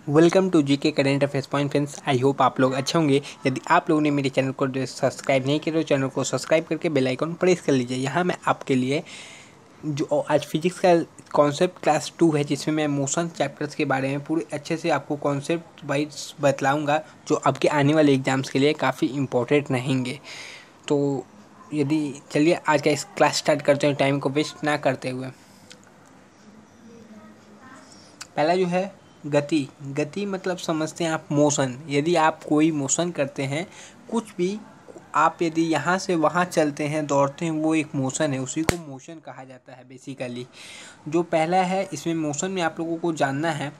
Welcome to GK current affairs point friends. I hope आप लोग अच्छे होंगे। यदि आप लोगों ने मेरे चैनल को सब्सक्राइब नहीं किया तो चैनल को सब्सक्राइब करके बेल आइकन प्रेस कर लीजिए। यहाँ मैं आपके लिए जो आज फिजिक्स का कॉन्सेप्ट क्लास 2 है, जिसमें मैं मोशन चैप्टर्स के बारे में पूरे अच्छे से आपको कॉन्सेप्ट वाइज बतलाऊँगा, जो आपके आने वाले एग्जाम्स के लिए काफ़ी इंपॉर्टेंट रहेंगे। तो यदि चलिए आज का इस क्लास स्टार्ट करते हैं, टाइम को वेस्ट ना करते हुए। पहला जो है गति मतलब समझते हैं आप मोशन। यदि आप कोई मोशन करते हैं, कुछ भी आप यदि यहाँ से वहाँ चलते हैं, दौड़ते हैं, वो एक मोशन है, उसी को मोशन कहा जाता है बेसिकली। जो पहला है इसमें मोशन में आप लोगों को जानना है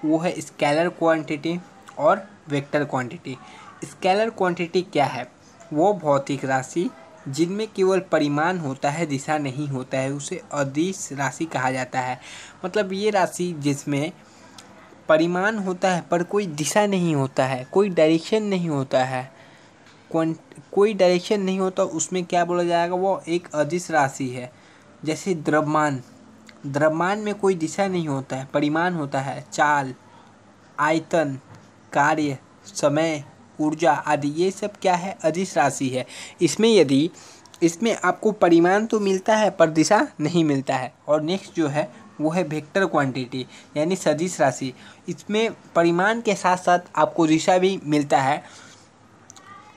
वो है स्केलर क्वांटिटी और वेक्टर क्वांटिटी। स्केलर क्वांटिटी क्या है? वो भौतिक राशि जिनमें केवल परिमाण होता है, दिशा नहीं होता है, उसे अदिश राशि कहा जाता है। मतलब ये राशि जिसमें परिमाण होता है पर कोई दिशा नहीं होता है, कोई डायरेक्शन नहीं होता है, कोई डायरेक्शन नहीं होता, उसमें क्या बोला जाएगा? वो एक अदिश राशि है। जैसे द्रव्यमान में कोई दिशा नहीं होता है, परिमाण होता है, चाल, आयतन, कार्य, समय, ऊर्जा आदि, ये सब क्या है? अदिश राशि है। इसमें आपको परिमाण तो मिलता है पर दिशा नहीं मिलता है। और नेक्स्ट जो है वो है वेक्टर क्वांटिटी यानी सदिश राशि। इसमें परिमाण के साथ साथ आपको दिशा भी मिलता है।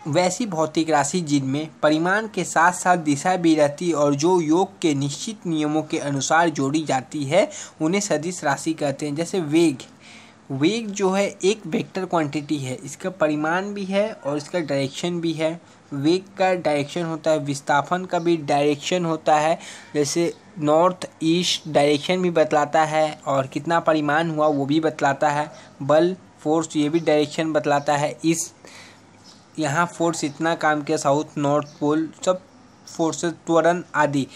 वैसी भौतिक राशि जिनमें परिमाण के साथ साथ दिशा भी रहती और जो योग के निश्चित नियमों के अनुसार जोड़ी जाती है, उन्हें सदिश राशि कहते हैं। जैसे वेग जो है एक वेक्टर क्वांटिटी है, इसका परिमाण भी है और इसका डायरेक्शन भी है। वेग का डायरेक्शन होता है, विस्थापन का भी डायरेक्शन होता है, जैसे नॉर्थ ईस्ट डायरेक्शन भी बतलाता है और कितना परिमाण हुआ वो भी बतलाता है। बल, फोर्स, ये भी डायरेक्शन बतलाता है। यहाँ फोर्स इतना काम किया, साउथ नॉर्थ पोल सब फोर्सेस, त्वरण आदि।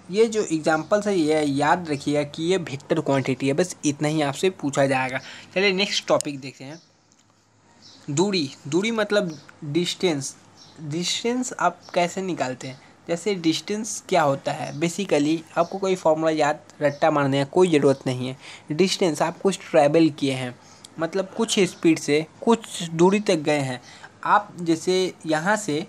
ये जो एग्जाम्पल्स है ये याद रखिएगा कि ये वेक्टर क्वांटिटी है। बस इतना ही आपसे पूछा जाएगा। चलिए नेक्स्ट टॉपिक देखते हैं। दूरी मतलब डिस्टेंस आप कैसे निकालते हैं? जैसे डिस्टेंस क्या होता है? बेसिकली आपको कोई फॉर्मूला याद रट्टा मारने की कोई ज़रूरत नहीं है। डिस्टेंस आप कुछ ट्रैवल किए हैं, मतलब कुछ स्पीड से कुछ दूरी तक गए हैं। आप जैसे यहाँ से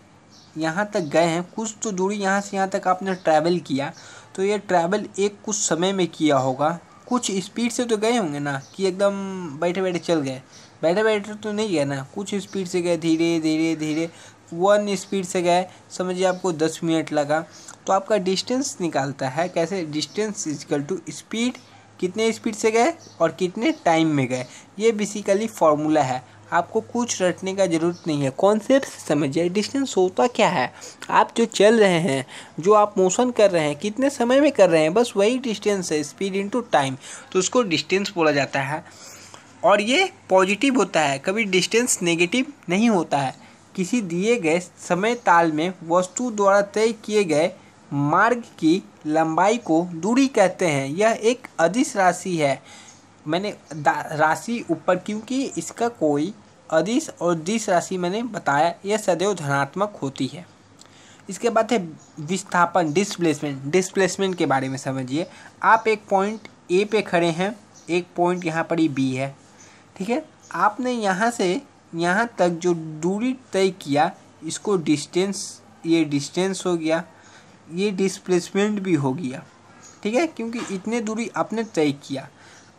यहाँ तक गए हैं, कुछ तो दूरी यहाँ से यहाँ तक आपने ट्रैवल किया, तो ये ट्रैवल एक कुछ समय में किया होगा। कुछ स्पीड से तो गए होंगे ना, कि एकदम बैठे बैठे चल गए, बैठे बैठे तो नहीं गए ना, कुछ स्पीड से गए, धीरे धीरे धीरे 1 स्पीड से गए, समझिए आपको 10 मिनट लगा। तो आपका डिस्टेंस निकालता है कैसे? डिस्टेंस इक्वल टू स्पीड, कितने स्पीड से गए और कितने टाइम में गए। ये बेसिकली फॉर्मूला है, आपको कुछ रटने का ज़रूरत नहीं है, कॉन्सेप्ट समझिए। डिस्टेंस होता क्या है? आप जो चल रहे हैं, जो आप मोशन कर रहे हैं, कितने समय में कर रहे हैं, बस वही डिस्टेंस है, स्पीड इनटू टाइम, तो उसको डिस्टेंस बोला जाता है। और ये पॉजिटिव होता है, कभी डिस्टेंस नेगेटिव नहीं होता है। किसी दिए गए समय ताल में वस्तु द्वारा तय किए गए मार्ग की लंबाई को दूरी कहते हैं। यह एक अदिश राशि है। मैंने राशि ऊपर, क्योंकि इसका कोई अदिश और दिश राशि मैंने बताया, यह सदैव धनात्मक होती है। इसके बाद है विस्थापन, डिस्प्लेसमेंट के बारे में समझिए। आप एक पॉइंट ए पे खड़े हैं, एक पॉइंट यहाँ पर ही बी है, ठीक है। आपने यहाँ से यहाँ तक जो दूरी तय किया, इसको डिस्टेंस, ये डिस्टेंस हो गया, ये डिस्प्लेसमेंट भी हो गया, ठीक है, क्योंकि इतने दूरी आपने तय किया।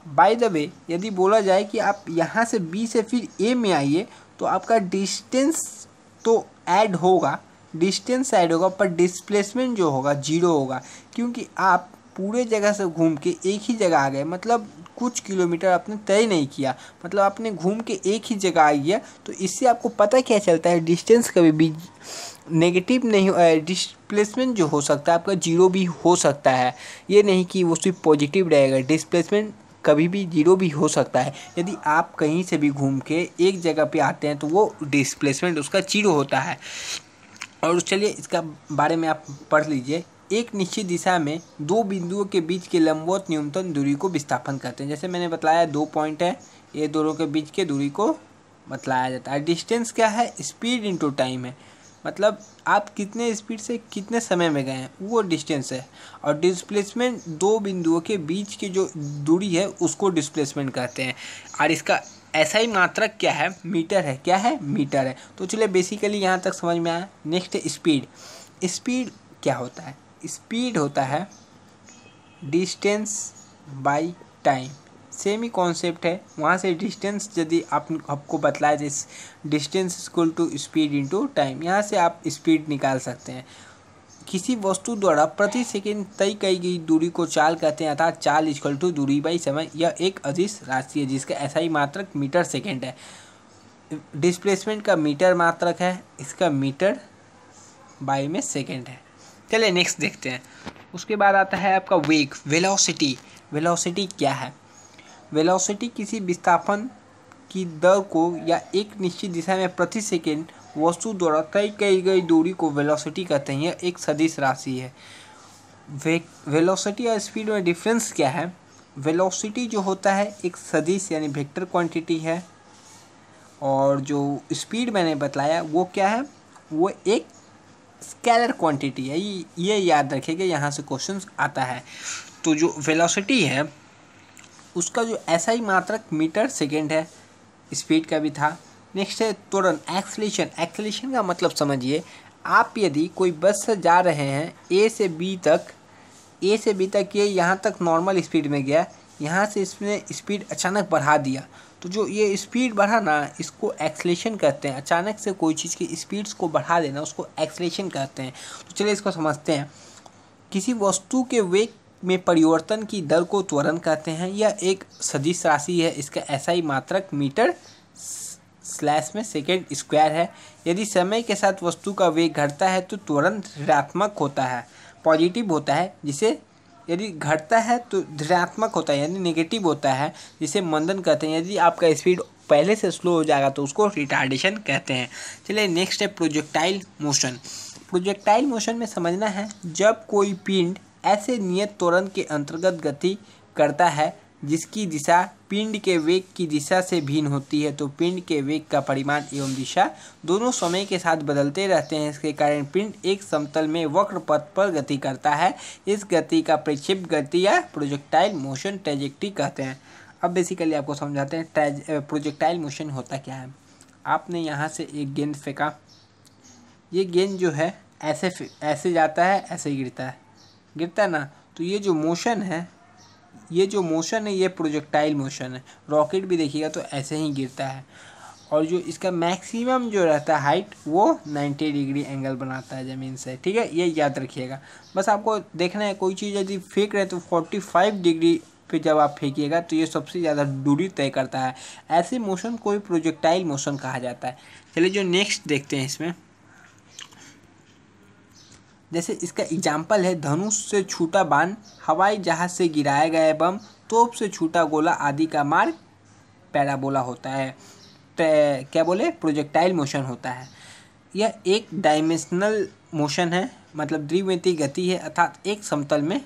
बाय द वे, यदि बोला जाए कि आप यहाँ से बी से फिर ए में आइए, तो आपका डिस्टेंस तो ऐड होगा, पर डिस्प्लेसमेंट जो होगा 0 होगा, क्योंकि आप पूरे जगह से घूम के एक ही जगह आ गए, मतलब कुछ किलोमीटर आपने तय नहीं किया, मतलब आपने घूम के एक ही जगह आई है। तो इससे आपको पता क्या चलता है? डिस्टेंस कभी भी नेगेटिव नहीं, डिस्प्लेसमेंट जो हो सकता है आपका 0 भी हो सकता है। ये नहीं कि वो सिर्फ पॉजिटिव रहेगा, डिस्प्लेसमेंट कभी भी 0 भी हो सकता है। यदि आप कहीं से भी घूम के एक जगह पे आते हैं तो वो डिस्प्लेसमेंट उसका 0 होता है। और चलिए इसका बारे में आप पढ़ लीजिए। एक निश्चित दिशा में दो बिंदुओं के बीच के लंबवत न्यूनतम दूरी को विस्थापन कहते हैं। जैसे मैंने बताया 2 पॉइंट है, ये दोनों के बीच के दूरी को बतलाया जाता है। डिस्टेंस क्या है? स्पीड इनटू टाइम है। मतलब आप कितने स्पीड से कितने समय में गए हैं वो डिस्टेंस है। और डिस्प्लेसमेंट दो बिंदुओं के बीच की जो दूरी है उसको डिस्प्लेसमेंट कहते हैं। और इसका ऐसा ही मात्रक क्या है, मीटर है। क्या है, मीटर है। तो चलिए बेसिकली यहाँ तक समझ में आया। नेक्स्ट है स्पीड। स्पीड क्या होता है? स्पीड होता है डिस्टेंस बाय टाइम। सेम ही कॉन्सेप्ट है। वहाँ से डिस्टेंस यदि आपको बतलाया जाए distance equal to speed into time, यहाँ से आप स्पीड निकाल सकते हैं। किसी वस्तु द्वारा प्रति सेकंड तय की गई दूरी को चाल कहते हैं, अर्थात चाल इक्वल टू दूरी बाई समय। यह एक अदिश राशि है जिसका ऐसा ही मात्रक मीटर सेकेंड है। डिस्प्लेसमेंट का मीटर मात्रक है, इसका मीटर बाई में सेकेंड है। चलिए नेक्स्ट देखते हैं। उसके बाद आता है आपका वेग, वेलोसिटी। वेलोसिटी क्या है? वेलोसिटी किसी विस्थापन की दर को या एक निश्चित दिशा में प्रति सेकंड वस्तु द्वारा तय की गई दूरी को वेलोसिटी कहते हैं। यह एक सदिश राशि है। वेलोसिटी और स्पीड में डिफरेंस क्या है? वेलोसिटी जो होता है एक सदिश यानी वेक्टर क्वांटिटी है, और जो स्पीड मैंने बतलाया वो क्या है, वो एक स्केलर क्वांटिटी है। ये याद रखिएगा, यहाँ से क्वेश्चन आता है। तो जो वेलोसिटी है उसका जो ऐसा ही मात्रक मीटर सेकेंड है, स्पीड का भी था। नेक्स्ट है त्वरण, एक्सेलेरेशन। एक्सेलेरेशन का मतलब समझिए, आप यदि कोई बस से जा रहे हैं ए से बी तक ये यहाँ तक नॉर्मल स्पीड में गया, यहाँ से इसने स्पीड अचानक बढ़ा दिया, तो जो ये स्पीड बढ़ा ना इसको एक्सेलेरेशन कहते हैं। अचानक से कोई चीज़ की स्पीड्स को बढ़ा देना उसको एक्सेलेरेशन कहते हैं। तो चलिए इसको समझते हैं। किसी वस्तु के वेग में परिवर्तन की दर को त्वरण कहते हैं। यह एक सदिश राशि है, इसका ऐसा ही मात्रक मीटर स्लैश में सेकेंड स्क्वायर है। यदि समय के साथ वस्तु का वेग घटता है तो त्वरण ऋणात्मक होता है, पॉजिटिव होता है। जिसे यदि घटता है तो ऋणात्मक होता है यानी नेगेटिव होता है, जिसे मंदन कहते हैं। यदि आपका स्पीड पहले से स्लो हो जाएगा तो उसको रिटार्डेशन कहते हैं। चलिए नेक्स्ट है प्रोजेक्टाइल मोशन। प्रोजेक्टाइल मोशन में समझना है, जब कोई पिंड ऐसे नियत त्वरण के अंतर्गत गति करता है जिसकी दिशा पिंड के वेग की दिशा से भिन्न होती है, तो पिंड के वेग का परिमाण एवं दिशा दोनों समय के साथ बदलते रहते हैं। इसके कारण पिंड एक समतल में वक्र पथ पर गति करता है। इस गति का प्रक्षेप गति या प्रोजेक्टाइल मोशन ट्रेजेक्टरी कहते हैं। अब बेसिकली आपको समझाते हैं प्रोजेक्टाइल मोशन होता क्या है। आपने यहाँ से एक गेंद फेंका, ये गेंद जो है ऐसे जाता है, ऐसे गिरता है ना, तो ये जो मोशन है ये प्रोजेक्टाइल मोशन है। रॉकेट भी देखिएगा तो ऐसे ही गिरता है, और जो इसका मैक्सिमम जो रहता है हाइट वो 90 डिग्री एंगल बनाता है ज़मीन से। ठीक है, ये याद रखिएगा। बस आपको देखना है कोई चीज़ यदि फेंक रहे तो 45 डिग्री पे जब आप फेंकिएगा तो ये सबसे ज़्यादा दूरी तय करता है। ऐसे मोशन को प्रोजेक्टाइल मोशन कहा जाता है। चलिए जो नेक्स्ट देखते हैं इसमें, जैसे इसका एग्जाम्पल है धनुष से छूटा बाण, हवाई जहाज से गिराया गया बम, तोप से छूटा गोला आदि का मार्ग पैराबोला होता है। क्या बोले, प्रोजेक्टाइल मोशन होता है। यह एक डायमेंशनल मोशन है, मतलब द्विमितीय गति है, अर्थात एक समतल में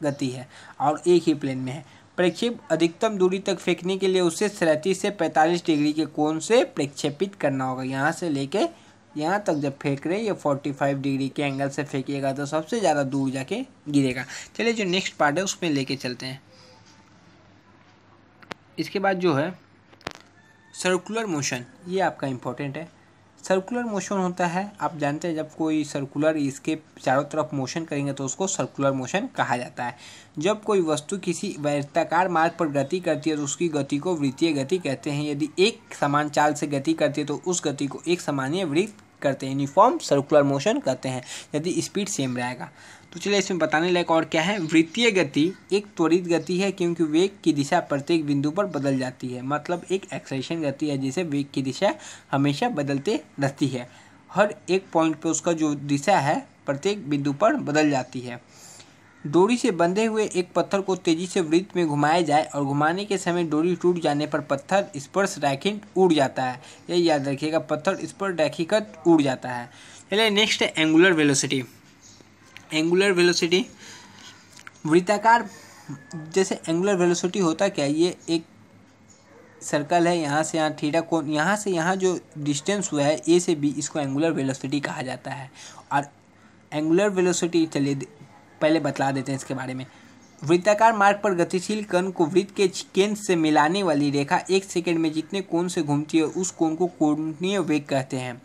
गति है और एक ही प्लेन में है। प्रक्षेप अधिकतम दूरी तक फेंकने के लिए उसे 37 से 45 डिग्री के कोण से प्रक्षेपित करना होगा। यहाँ से लेके यहाँ तक जब फेंक रहे ये 45 डिग्री के एंगल से फेंकिएगा तो सबसे ज़्यादा दूर जाके गिरेगा। चलिए जो नेक्स्ट पार्ट है उसमें लेके चलते हैं। इसके बाद जो है सर्कुलर मोशन, ये आपका इम्पोर्टेंट है। सर्कुलर मोशन होता है, आप जानते हैं जब कोई सर्कुलर इसके चारों तरफ मोशन करेंगे तो उसको सर्कुलर मोशन कहा जाता है। जब कोई वस्तु किसी वृत्ताकार मार्ग पर गति करती है तो उसकी गति को वृत्तीय गति कहते हैं। यदि एक समान चाल से गति करती है तो उस गति को एक सामान्य वृत्त करते हैं, यूनिफॉर्म सर्कुलर मोशन कहते हैं, यदि स्पीड सेम रहेगा। तो चलिए इसमें बताने लायक और क्या है। वृत्तीय गति एक त्वरित गति है क्योंकि वेग की दिशा प्रत्येक बिंदु पर बदल जाती है, मतलब एक एक्सेलरेशन गति है जिसे वेग की दिशा हमेशा बदलते रहती है। हर एक पॉइंट पे उसका जो दिशा है प्रत्येक बिंदु पर बदल जाती है। डोरी से बंधे हुए एक पत्थर को तेजी से वृत्त में घुमाया जाए और घुमाने के समय डोरी टूट जाने पर पत्थर स्पर्श रैखिक उड़ जाता है। यह याद रखिएगा, पत्थर स्पर्श रैखिक उड़ जाता है। चलिए नेक्स्ट है एंगुलर वेलोसिटी। एंगुलर वेलोसिटी वृत्ताकार, जैसे एंगुलर वेलोसिटी होता क्या है, ये एक सर्कल है, यहाँ से यहाँ थीटा कोण, यहाँ से यहाँ जो डिस्टेंस हुआ है ए से बी, इसको एंगुलर वेलोसिटी कहा जाता है। और एंगुलर वेलोसिटी चलिए पहले बतला देते हैं इसके बारे में। वृत्ताकार मार्ग पर गतिशील कण को वृत्त के केंद्र से मिलाने वाली रेखा 1 सेकंड में जितने कोण से घूमती है उस कोण को कोणीय वेग कहते हैं।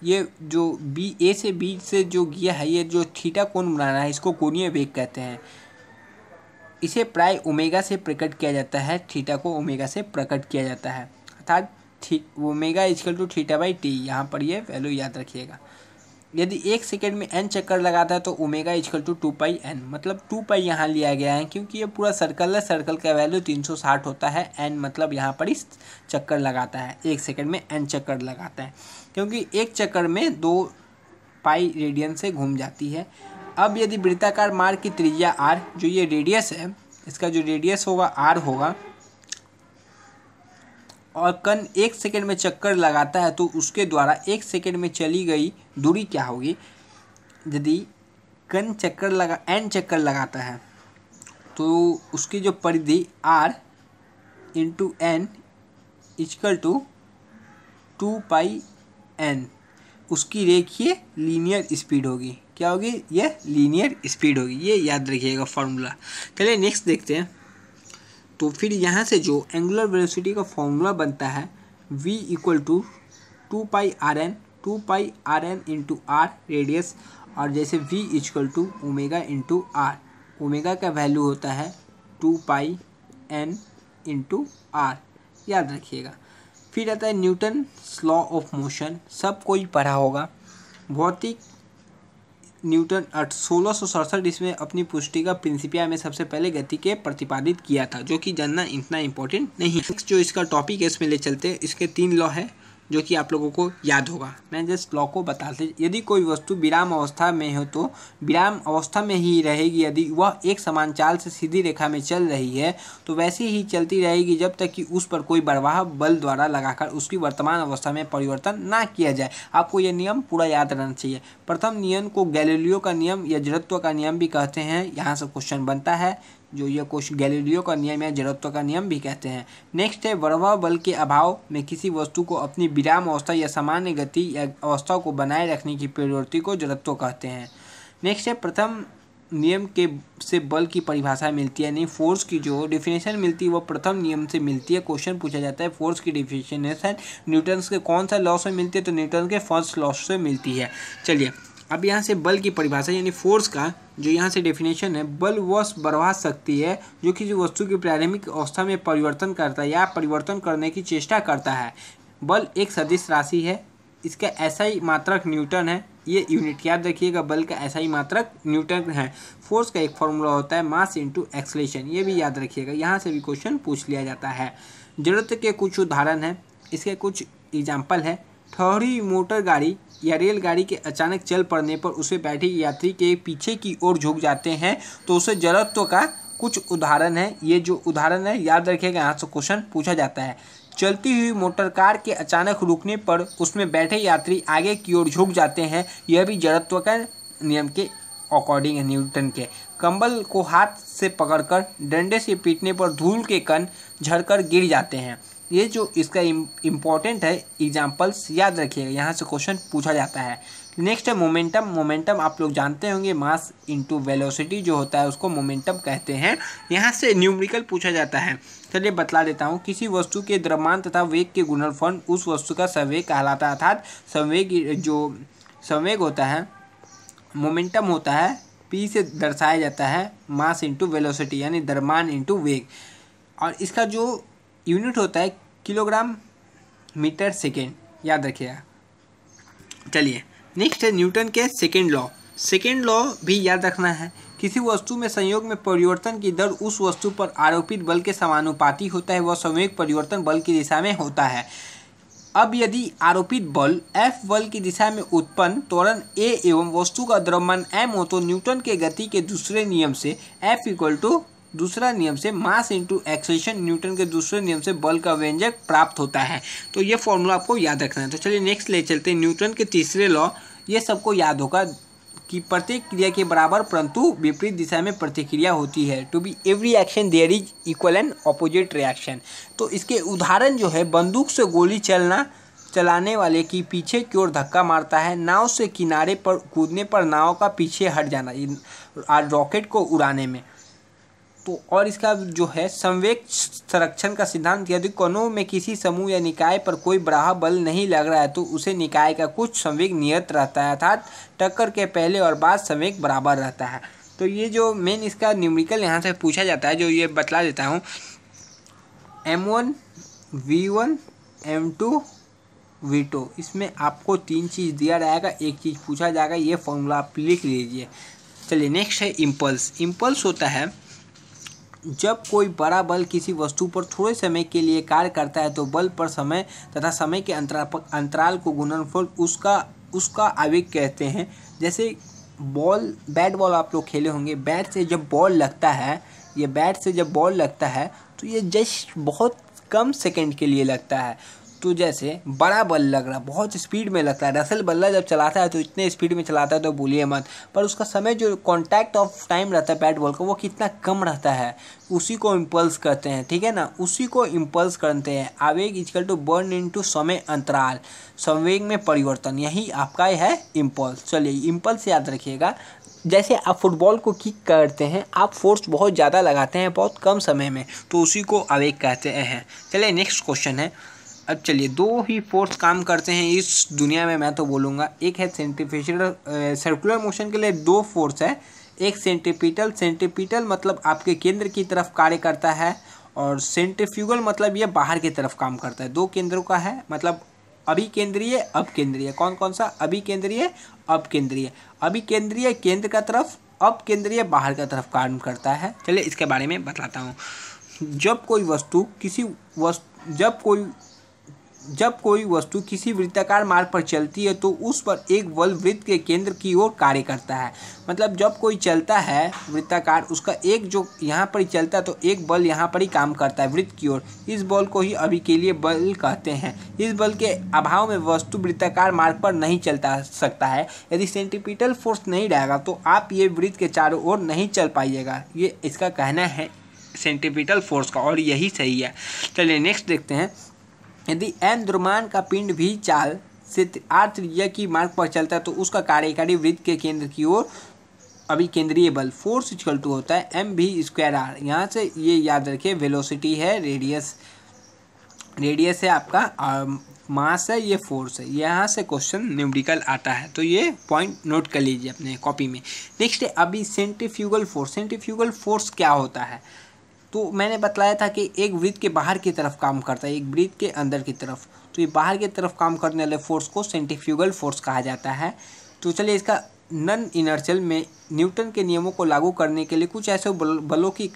ये जो बी ए से बी से जो गया है, ये जो थीटा कोण बना रहा है, इसको कोणीय वेग कहते हैं। इसे प्राय ओमेगा से प्रकट किया जाता है, थीटा को ओमेगा से प्रकट किया जाता है, अर्थात omega equal to theta by T. यहाँ पर ये वैल्यू याद रखिएगा। यदि 1 सेकंड में n चक्कर लगाता है तो ओमेगा इक्वल टू 2πn, मतलब 2π यहाँ लिया गया है क्योंकि ये पूरा सर्कल है, सर्कल का वैल्यू 360 होता है। n मतलब यहाँ पर इस चक्कर लगाता है, 1 सेकंड में n चक्कर लगाता है, क्योंकि एक चक्कर में 2π रेडियन से घूम जाती है। अब यदि वृत्ताकार मार्ग की त्रिज्या r, जो ये रेडियस है, इसका जो रेडियस होगा r होगा, और कण 1 सेकंड में चक्कर लगाता है तो उसके द्वारा 1 सेकंड में चली गई दूरी क्या होगी। यदि कण n चक्कर लगाता है तो उसकी जो परिधि r into n equal to 2πn, उसकी रेखीय लीनियर स्पीड होगी। क्या होगी? यह लीनियर स्पीड होगी। ये याद रखिएगा फॉर्मूला। चलिए नेक्स्ट देखते हैं। तो फिर यहाँ से जो एंगुलर वेलोसिटी का फॉर्मूला बनता है v equal to 2πrn into r radius, और जैसे v equal to omega into r, omega का वैल्यू होता है 2πn इंटू r, याद रखिएगा। फिर आता है न्यूटन लॉ ऑफ मोशन, सब कोई पढ़ा होगा। भौतिक न्यूटन 1667 इसमें अपनी पुस्तिका प्रिंसिपिया में सबसे पहले गति के प्रतिपादित किया था, जो कि जानना इतना इम्पोर्टेंट नहीं है। जो इसका टॉपिक है इसमें ले चलते हैं। इसके 3 लॉ है जो कि आप लोगों को याद होगा। मैं जस्ट लॉ को बताते, यदि कोई वस्तु विराम अवस्था में हो तो विराम अवस्था में ही रहेगी। यदि वह एक समान चाल से सीधी रेखा में चल रही है तो वैसे ही चलती रहेगी जब तक कि उस पर कोई बर्बाह बल द्वारा लगाकर उसकी वर्तमान अवस्था में परिवर्तन ना किया जाए। आपको यह नियम पूरा याद रहना चाहिए। प्रथम नियम को गैलीलियो का नियम या जड़त्व का नियम भी कहते हैं। यहाँ से क्वेश्चन बनता है, जो ये कुछ गैलीलियो का नियम या जड़त्व का नियम भी कहते हैं। नेक्स्ट है बर्बाह बल के अभाव में किसी वस्तु को अपनी विराम अवस्था या सामान्य गति या अवस्था को बनाए रखने की प्रवृत्ति को जड़त्व कहते हैं। नेक्स्ट है प्रथम नियम के से बल की परिभाषा मिलती है, यानी फोर्स की जो डिफिनेशन मिलती है वो प्रथम नियम से मिलती है। क्वेश्चन पूछा जाता है फोर्स की डिफिनेशन न्यूटन के कौन सा लॉ से मिलती है, तो न्यूटन के फर्स्ट लॉ से मिलती है। चलिए अब यहाँ से बल की परिभाषा यानी फोर्स का जो यहाँ से डेफिनेशन है, बल वह बर्बाह शक्ति है जो किसी वस्तु की प्रारंभिक अवस्था में परिवर्तन करता है या परिवर्तन करने की चेष्टा करता है। बल एक सदिश राशि है, इसका एसआई मात्रक न्यूटन है। ये यूनिट याद रखिएगा, बल का एसआई मात्रक न्यूटन है। फोर्स का एक फॉर्मूला होता है मास इंटू एक्सलेशन, ये भी याद रखिएगा, यहाँ से भी क्वेश्चन पूछ लिया जाता है। जड़त्व के कुछ उदाहरण हैं, इसके कुछ एग्जाम्पल है। ठहरी मोटर गाड़ी या रेलगाड़ी के अचानक चल पड़ने पर उसे बैठे यात्री के पीछे की ओर झुक जाते हैं तो उसे जड़त्व का कुछ उदाहरण है। ये जो उदाहरण है याद रखिएगा, यहाँ से क्वेश्चन पूछा जाता है। चलती हुई मोटर कार के अचानक रुकने पर उसमें बैठे यात्री आगे की ओर झुक जाते हैं, यह भी जड़त्व का नियम के अकॉर्डिंग है न्यूटन के। कंबल को हाथ से पकड़कर डंडे से पीटने पर धूल के कण झड़कर गिर जाते हैं। ये जो इसका इम्पोर्टेंट है एग्जाम्पल्स याद रखिएगा, यहाँ से क्वेश्चन पूछा जाता है। नेक्स्ट है मोमेंटम। मोमेंटम आप लोग जानते होंगे, मास इंटू वेलोसिटी जो होता है उसको मोमेंटम कहते हैं। यहाँ से न्यूमेरिकल पूछा जाता है। चलिए बतला देता हूँ। किसी वस्तु के द्रव्यमान तथा वेग के गुणनफल उस वस्तु का संवेग कहलाता है, अर्थात संवेग जो संवेग होता है मोमेंटम होता है p से दर्शाया जाता है मास इंटू वेलोसिटी, यानी द्रव्यमान इंटू वेग, और इसका जो यूनिट होता है किलोग्राम मीटर सेकेंड, याद रखिएगा। चलिए नेक्स्ट है न्यूटन के सेकेंड लॉ। सेकेंड लॉ भी याद रखना है। किसी वस्तु में संयोग में परिवर्तन की दर उस वस्तु पर आरोपित बल के समानुपाती होता है, वह संवेग परिवर्तन बल की दिशा में होता है। अब यदि आरोपित बल F बल की दिशा में उत्पन्न त्वरण A एवं वस्तु का द्रव्यमान m हो तो न्यूटन के गति के दूसरे नियम से F इक्वल टू दूसरा नियम से मास इंटू एक्सेलरेशन, न्यूटन के दूसरे नियम से बल का व्यंजक प्राप्त होता है। तो ये फॉर्मूला आपको याद रखना है। तो चलिए नेक्स्ट ले चलते हैं न्यूटन के तीसरे लॉ। ये सबको याद होगा, कि प्रत्येक क्रिया के बराबर परंतु विपरीत दिशा में प्रतिक्रिया होती है। To be every action there is equal and opposite reaction. तो इसके उदाहरण जो है, बंदूक से गोली चलाने वाले की पीछे की ओर धक्का मारता है, नाव से किनारे पर कूदने पर नाव का पीछे हट जाना रॉकेट को उड़ाने में। तो और इसका जो है संवेग संरक्षण का सिद्धांत, यदि कणों में किसी समूह या निकाय पर कोई बाह्य बल नहीं लग रहा है तो उसे निकाय का कुछ संवेग नियत रहता है, अर्थात टक्कर के पहले और बाद संवेग बराबर रहता है। तो ये जो मेन इसका न्यूमेरिकल यहाँ से पूछा जाता है, जो ये बतला देता हूँ, M1 V1 M2 V2, इसमें आपको 3 चीज़ दिया रहेगा, एक चीज़ पूछा जाएगा, ये फॉर्मूला आप लिख लीजिए। चलिए नेक्स्ट है इम्पल्स। इम्पल्स होता है जब कोई बड़ा बल किसी वस्तु पर थोड़े समय के लिए कार्य करता है तो बल पर समय तथा समय के अंतराल को गुणनफल उसका आवेग कहते हैं। जैसे बैट बॉल आप लोग खेले होंगे, बैट से जब बॉल लगता है तो ये जस्ट बहुत कम सेकंड के लिए लगता है। तो जैसे बड़ा बल लग रहा, बहुत स्पीड में लगता है, रसल बल्ला जब चलाता है तो इतने स्पीड में चलाता है तो बोलिए मत, पर उसका समय जो कांटेक्ट ऑफ टाइम रहता है बैट बॉल का वो कितना कम रहता है, उसी को इम्पल्स कहते हैं। ठीक है ना, उसी को इम्पल्स करते हैं। आवेग इक्वल टू बर्न इनटू समय अंतराल, संवेग में परिवर्तन, यही आपका है इम्पल्स। चलिए इम्पल्स याद रखिएगा। जैसे आप फुटबॉल को किक करते हैं, आप फोर्स बहुत ज़्यादा लगाते हैं बहुत कम समय में, तो उसी को आवेग कहते हैं। चलिए नेक्स्ट क्वेश्चन है। अब चलिए, 2 ही फोर्स काम करते हैं इस दुनिया में, मैं तो बोलूँगा। एक है सेंट्रीफ्यूगल, सर्कुलर मोशन के लिए 2 फोर्स है। एक सेंट्रीपिटल मतलब आपके केंद्र की तरफ कार्य करता है, और सेंट्रीफ्यूगल मतलब ये बाहर की तरफ काम करता है। 2 केंद्रों का है, मतलब अभिकेंद्रीय अपकेंद्रीय। कौन कौन सा? अभिकेंद्रीय अपकेंद्रीय। अभिकेंद्रीय केंद्र का तरफ, अपकेंद्रीय बाहर का तरफ काम करता है। चलिए इसके बारे में बताता हूँ। जब कोई वस्तु किसी वृत्ताकार मार्ग पर चलती है तो उस पर एक बल वृत्त के केंद्र की ओर कार्य करता है। मतलब जब कोई चलता है वृत्ताकार, उसका एक जो यहाँ पर ही चलता है तो एक बल यहाँ पर ही काम करता है वृत्त की ओर। इस बल को ही अभिकेंद्रीय बल कहते हैं। इस बल के अभाव में वस्तु वृत्ताकार मार्ग पर नहीं चलता सकता है। यदि सेंट्रीपिटल फोर्स नहीं रहेगा तो आप ये वृत्त के चारों ओर नहीं चल पाइएगा। ये इसका कहना है सेंट्रीपिटल फोर्स का, और यही सही है। चलिए नेक्स्ट देखते हैं। यदि m द्रव्यमान का पिंड भी चाल से r त्रिज्या की मार्ग पर चलता है तो उसका कार्यकारी वृत्त के केंद्र की ओर अभिकेंद्रीय बल फोर्स इक्वल टू होता है mv²r। यहाँ से ये याद रखिए, वेलोसिटी है, रेडियस है आपका, मास है, ये फोर्स है। यहाँ से क्वेश्चन न्यूमेरिकल आता है, तो ये पॉइंट नोट कर लीजिए अपने कॉपी में। नेक्स्ट है अभी सेंट्रीफ्यूगल फोर्स। सेंट्रीफ्यूगल फोर्स क्या होता है? तो मैंने बतलाया था कि एक वृत्त के बाहर की तरफ काम करता है, एक वृत्त के अंदर की तरफ। तो ये बाहर की तरफ काम करने वाले फोर्स को सेंट्रीफ्यूगल फोर्स कहा जाता है। तो चलिए इसका नॉन इनर्शियल में न्यूटन के नियमों को लागू करने के लिए कुछ ऐसे बलों की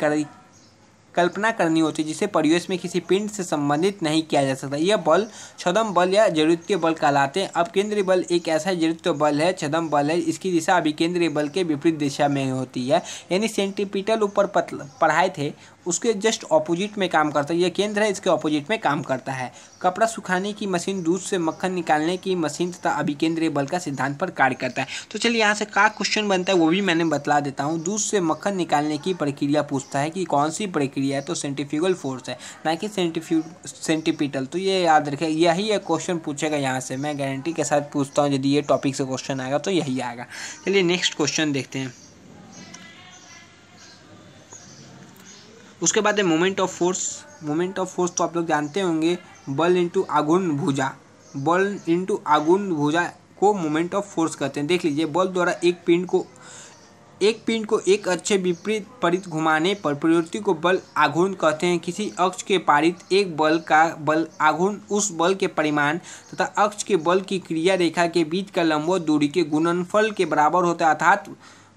कल्पना करनी होती है जिसे परिवेश में किसी पिंड से संबंधित नहीं किया जा सकता। यह बल छद्म बल या जड़त्वीय बल कहलाते हैं। अपकेंद्रीय बल एक ऐसा जड़त्वीय बल है, छद्म बल है, इसकी दिशा अभिकेंद्रीय बल के विपरीत दिशा में होती है। यानी सेंट्रीपिटल ऊपर पढ़ाए थे उसके जस्ट ऑपोजिट में काम करता है। यह केंद्र है, इसके ऑपोजिट में काम करता है। कपड़ा सुखाने की मशीन, दूध से मक्खन निकालने की मशीन तथा अभिकेंद्रीय बल का सिद्धांत पर कार्य करता है। तो चलिए यहाँ से क्या क्वेश्चन बनता है वो भी मैंने बतला देता हूँ। दूध से मक्खन निकालने की प्रक्रिया पूछता है कि कौन सी प्रक्रिया है, तो सेंट्रीफ्यूगल फोर्स है, ना कि सेंट्रीपिटल। तो ये याद रखें, यही एक क्वेश्चन पूछेगा यहाँ से, मैं गारंटी के साथ पूछता हूँ। यदि ये टॉपिक से क्वेश्चन आएगा तो यही आएगा। चलिए नेक्स्ट क्वेश्चन देखते हैं। उसके बाद है moment of force. Moment of force तो आप लोग जानते होंगे, बल इंटू आघूर्ण भुजा। बल इंटू आघूर्ण भुजा को मोमेंट ऑफ फोर्स कहते हैं। देख लीजिए, बल द्वारा एक पिंड को एक अक्ष से विपरीत परित घुमाने पर प्रवृत्ति को बल आघूर्ण कहते हैं। किसी अक्ष के पारित एक बल का बल आघूर्ण उस बल के परिमाण तथा अक्ष के बल की क्रिया रेखा के बीच का लंबवत दूरी के गुणनफल के बराबर होता है, अर्थात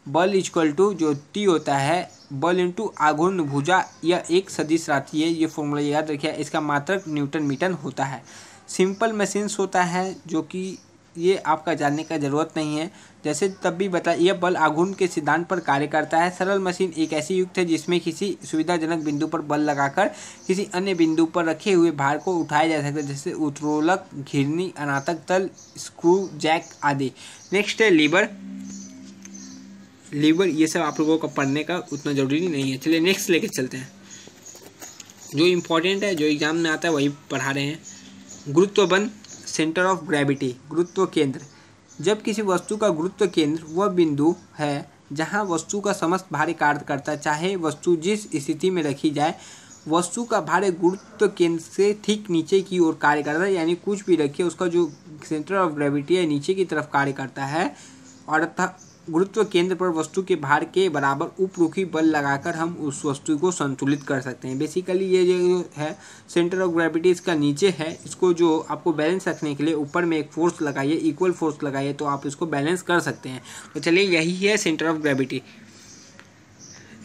बल इक्वल टू जो टी होता है बल इंटू आघूर्ण भुजा। यह एक सदिश राशि है, ये फॉर्मूला याद रखिए। इसका मात्रक न्यूटन मीटर होता है। सिंपल मशीन्स होता है जो कि ये आपका जानने का ज़रूरत नहीं है। जैसे तब भी बता, यह बल आघूर्ण के सिद्धांत पर कार्य करता है। सरल मशीन एक ऐसी युक्त है जिसमें किसी सुविधाजनक बिंदु पर बल लगाकर किसी अन्य बिंदु पर रखे हुए भार को उठाया जा सकता है, जैसे उत्तोलक, घिरनी, अनातक तल, स्क्रू, जैक आदि। नेक्स्ट है लीवर। लीवर, ये सब आप लोगों का पढ़ने का उतना ज़रूरी नहीं है। चलिए नेक्स्ट लेके चलते हैं, जो इम्पोर्टेंट है, जो एग्जाम में आता है वही पढ़ा रहे हैं। गुरुत्व बल, सेंटर ऑफ ग्रेविटी, गुरुत्व केंद्र। जब किसी वस्तु का गुरुत्व केंद्र वह बिंदु है जहां वस्तु का समस्त भार कार्य करता है, चाहे वस्तु जिस स्थिति में रखी जाए, वस्तु का भार गुरुत्व केंद्र से ठीक नीचे की ओर कार्य करता है। यानी कुछ भी रखिए, उसका जो सेंटर ऑफ ग्रेविटी है नीचे की तरफ कार्य करता है, और अतः गुरुत्व केंद्र पर वस्तु के भार के बराबर उपरुखी बल लगाकर हम उस वस्तु को संतुलित कर सकते हैं। बेसिकली ये जो है सेंटर ऑफ ग्रेविटी इसका नीचे है, इसको जो आपको बैलेंस रखने के लिए ऊपर में एक फोर्स लगाइए, इक्वल फोर्स लगाइए, तो आप इसको बैलेंस कर सकते हैं। तो चलिए यही है सेंटर ऑफ ग्रेविटी।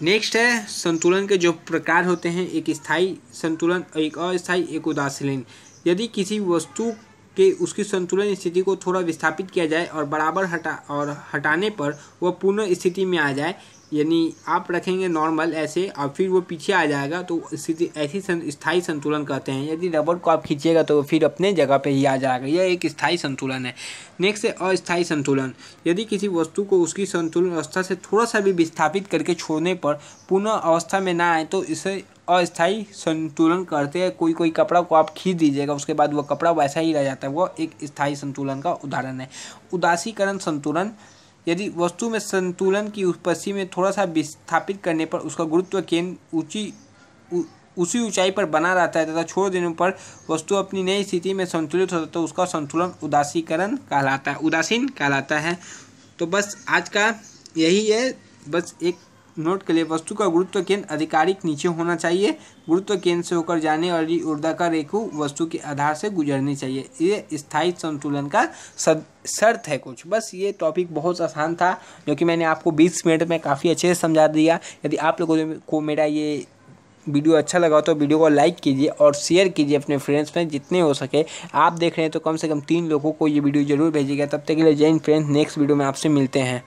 नेक्स्ट है संतुलन के जो प्रकार होते हैं, एक स्थायी संतुलन, एक अस्थायी, एक उदासीन। यदि किसी वस्तु कि उसकी संतुलन स्थिति को थोड़ा विस्थापित किया जाए और बराबर हटाने पर वह पूर्ण स्थिति में आ जाए, यानी आप रखेंगे नॉर्मल ऐसे और फिर वो पीछे आ जाएगा, तो स्थिति ऐसी स्थायी संतुलन कहते हैं। यदि रबर को आप खींचिएगा तो फिर अपने जगह पे ही आ जाएगा, यह एक स्थायी संतुलन है। नेक्स्ट है अस्थायी संतुलन। यदि किसी वस्तु को उसकी संतुलन अवस्था से थोड़ा सा भी विस्थापित करके छोड़ने पर पुनः अवस्था में ना आए तो इसे अस्थायी संतुलन करते हैं। कोई कपड़ा को आप खींच दीजिएगा, उसके बाद वह कपड़ा वैसा ही रह जाता है, वह एक स्थायी संतुलन का उदाहरण है। उदासीकरण संतुलन। यदि वस्तु में संतुलन की उपस्थिति में थोड़ा सा विस्थापित करने पर उसका गुरुत्व केंद्र उसी ऊंचाई पर बना रहता है तथा छोड़ देने पर वस्तु अपनी नई स्थिति में संतुलित होता है, तो उसका संतुलन उदासीकरण कहलाता है, उदासीन कहलाता है। तो बस आज का यही है, बस एक नोट के लिए, वस्तु का गुरुत्व केंद्र आधिकारिक नीचे होना चाहिए, गुरुत्व केंद्र से होकर जाने वाली ऊर्ध्वाधर रेखा वस्तु के आधार से गुजरनी चाहिए। ये स्थायी संतुलन का शर्त है कुछ। बस ये टॉपिक बहुत आसान था, जो कि मैंने आपको 20 मिनट में काफ़ी अच्छे से समझा दिया। यदि आप लोगों को मेरा ये वीडियो अच्छा लगा तो वीडियो को लाइक कीजिए और शेयर कीजिए अपने फ्रेंड्स में जितने हो सके। आप देख रहे हैं तो कम से कम 3 लोगों को ये वीडियो जरूर भेजिएगा। तब तक के लिए जय हिंद फ्रेंड्स, नेक्स्ट वीडियो में आपसे मिलते हैं।